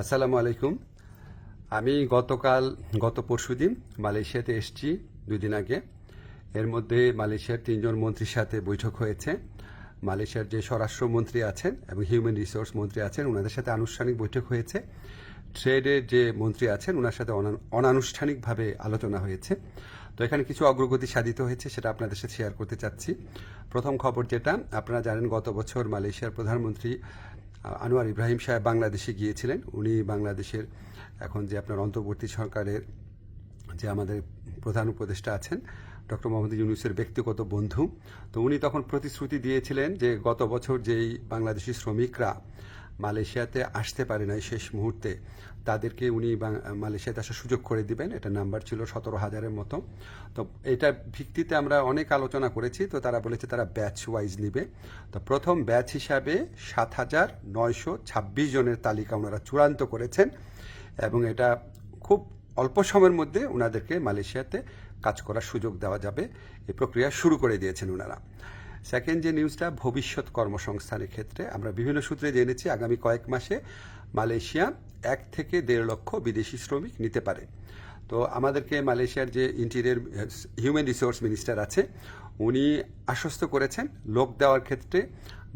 আসসালামু আলাইকুম। আমি গত পরশুদিন মালয়েশিয়াতে এসেছি 2 দিন আগে। এর মধ্যে মালয়েশিয়ার 3জন মন্ত্রীর সাথে বৈঠক হয়েছে। মালয়েশিয়ার যে স্বরাষ্ট্রমন্ত্রী আছেন এবং হিউম্যান রিসোর্স মন্ত্রী আছেন ওনাদের সাথে আনুষ্ঠানিক বৈঠক হয়েছে। ট্রেডের যে মন্ত্রী আছেন ওনার সাথে অনানুষ্ঠানিকভাবে আলোচনা হয়েছে। তো এখানে কিছু অগ্রগতি সাধিত হয়েছে, সেটা আপনাদের সাথে শেয়ার করতে চাচ্ছি। প্রথম খবর যেটা, আপনারা জানেন গত বছর মালয়েশিয়ার প্রধানমন্ত্রী আনোয়ার ইব্রাহিম সাহেব বাংলাদেশে গিয়েছিলেন। উনি বাংলাদেশের এখন যে আপনার অন্তর্বর্তী সরকারের যে আমাদের প্রধান উপদেষ্টা আছেন ডক্টর মোহাম্মদ ইউনূসের ব্যক্তিগত বন্ধু। তো উনি তখন প্রতিশ্রুতি দিয়েছিলেন যে গত বছর যেই বাংলাদেশি শ্রমিকরা মালয়েশিয়াতে আসতে পারে নাই শেষ মুহূর্তে, তাদেরকে উনি মালয়েশিয়াতে আসার সুযোগ করে দিবেন। এটা নাম্বার ছিল 17,000-এর মতো। তো এটার ভিত্তিতে আমরা অনেক আলোচনা করেছি। তো তারা বলেছে তারা ব্যাচ ওয়াইজ নিবে। তো প্রথম ব্যাচ হিসাবে 7,926 জনের তালিকা ওনারা চূড়ান্ত করেছেন এবং এটা খুব অল্প সময়ের মধ্যে ওনাদেরকে মালয়েশিয়াতে কাজ করার সুযোগ দেওয়া যাবে, এই প্রক্রিয়া শুরু করে দিয়েছেন ওনারা। সেকেন্ড যে নিউজটা, ভবিষ্যৎ কর্মসংস্থানের ক্ষেত্রে আমরা বিভিন্ন সূত্রে জেনেছি আগামী কয়েক মাসে মালয়েশিয়া 1 থেকে 1.5 লক্ষ বিদেশি শ্রমিক নিতে পারে। তো আমাদেরকে মালয়েশিয়ার যে ইন্টেরিয়র হিউম্যান রিসোর্স মিনিস্টার আছে উনি আশ্বস্ত করেছেন লোক দেওয়ার ক্ষেত্রে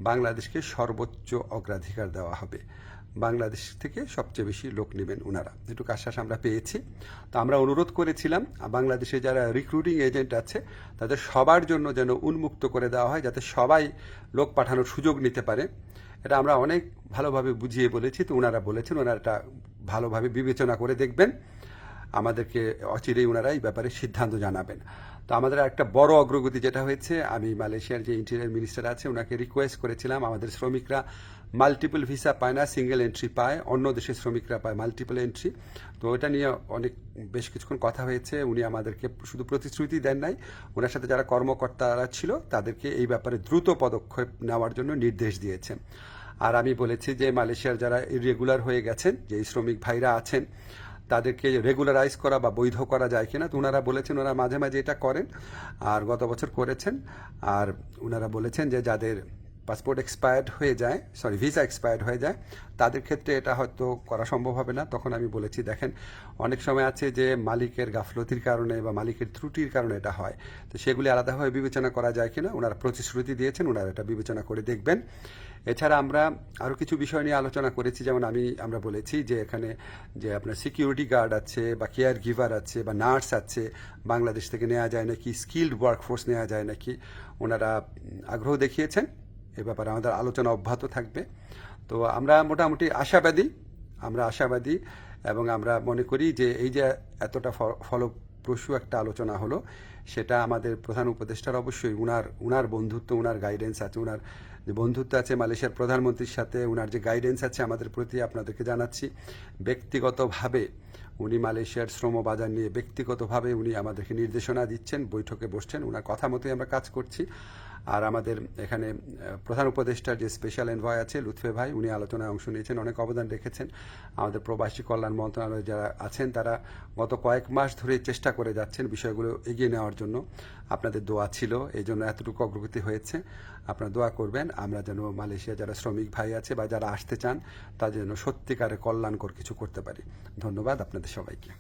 বাংলাদেশকে সর্বোচ্চ অগ্রাধিকার দেওয়া হবে। বাংলাদেশ থেকে সবচেয়ে বেশি লোক নেবেন ওনারা, যেটুকু আশ্বাস আমরা পেয়েছি। তো আমরা অনুরোধ করেছিলাম বাংলাদেশে যারা রিক্রুটিং এজেন্ট আছে তাদের সবার জন্য যেন উন্মুক্ত করে দেওয়া হয়, যাতে সবাই লোক পাঠানোর সুযোগ নিতে পারে। এটা আমরা অনেক ভালোভাবে বুঝিয়ে বলেছি। তো ওনারা বলেছেন ওনারা এটা ভালোভাবে বিবেচনা করে দেখবেন, আমাদেরকে অচিরেই ওনারা এই ব্যাপারে সিদ্ধান্ত জানাবেন। তো আমাদের একটা বড় অগ্রগতি যেটা হয়েছে, আমি মালয়েশিয়ার যে ইন্টেরিয়র মিনিস্টার আছে ওনাকে রিকোয়েস্ট করেছিলাম, আমাদের শ্রমিকরা মাল্টিপল ভিসা পায় না, সিঙ্গেল এন্ট্রি পায়, অন্য দেশের শ্রমিকরা পায় মাল্টিপল এন্ট্রি। তো এটা নিয়ে বেশ কিছুক্ষণ কথা হয়েছে। উনি আমাদেরকে শুধু প্রতিশ্রুতি দেন নাই, ওনার সাথে যারা কর্মকর্তারা ছিল তাদেরকে এই ব্যাপারে দ্রুত পদক্ষেপ নেওয়ার জন্য নির্দেশ দিয়েছেন। আর আমি বলেছি যে মালয়েশিয়ার যারা ইরেগুলার হয়ে গেছেন, যে শ্রমিক ভাইরা আছেন তাদেরকে রেগুলারাইজ করা বা বৈধ করা যায় কিনা। তো ওনারা বলেছেন ওনারা মাঝে মাঝে এটা করেন, আর গত বছর করেছেন। আর ওনারা বলেছেন যে যাদের পাসপোর্ট এক্সপায়ার্ড হয়ে যায়, ভিসা এক্সপায়ার্ড হয়ে যায়, তাদের ক্ষেত্রে এটা হয়তো করা সম্ভব হবে না। তখন আমি বলেছি দেখেন অনেক সময় আছে যে মালিকের গাফলতির কারণে বা মালিকের ত্রুটির কারণে এটা হয়, তো সেগুলি আলাদাভাবে বিবেচনা করা যায় কিনা ওনারা প্রতিশ্রুতি দিয়েছেন, ওনারা এটা বিবেচনা করে দেখবেন। এছাড়া আমরা আরও কিছু বিষয় নিয়ে আলোচনা করেছি, যেমন আমরা বলেছি যে এখানে যে আপনার সিকিউরিটি গার্ড আছে বা কেয়ার গিভার আছে বা নার্স আছে, বাংলাদেশ থেকে নেওয়া যায় নাকি, স্কিল্ড ওয়ার্কফোর্স নেওয়া যায় নাকি। ওনারা আগ্রহ দেখিয়েছেন, এ ব্যাপারে আমাদের আলোচনা অব্যাহত থাকবে। তো আমরা মোটামুটি আশাবাদী এবং আমরা মনে করি যে এই যে এতটা ফলপ্রসূ একটা আলোচনা হলো, সেটা আমাদের প্রধান উপদেষ্টার অবশ্যই উনার বন্ধুত্ব, উনার গাইডেন্স আছে, উনার যে বন্ধুত্ব আছে মালয়েশিয়ার প্রধানমন্ত্রীর সাথে, উনার যে গাইডেন্স আছে আমাদের প্রতি, আপনাদেরকে জানাচ্ছি। ব্যক্তিগতভাবে উনি মালয়েশিয়ার শ্রম বাজার নিয়ে ব্যক্তিগতভাবে উনি আমাদেরকে নির্দেশনা দিচ্ছেন, বৈঠকে বসছেন, ওনার কথা মতোই আমরা কাজ করছি। আর আমাদের এখানে প্রধান উপদেষ্টার যে স্পেশাল এনভয় আছে লুৎফে ভাই, উনি আলোচনায় অংশ নিয়েছেন, অনেক অবদান রেখেছেন। আমাদের প্রবাসী কল্যাণ মন্ত্রণালয়ে যারা আছেন তারা গত কয়েক মাস ধরে চেষ্টা করে যাচ্ছেন বিষয়গুলো এগিয়ে নেওয়ার জন্য। আপনাদের দোয়া ছিল, এই জন্য এতটুকু অগ্রগতি হয়েছে। আপনারা দোয়া করবেন আমরা যেন মালয়েশিয়া যারা শ্রমিক ভাই আছে বা যারা আসতে চান তাদের জন্য সত্যিকারের কল্যাণকর কিছু করতে পারি। ধন্যবাদ আপনাদের সবাইকে।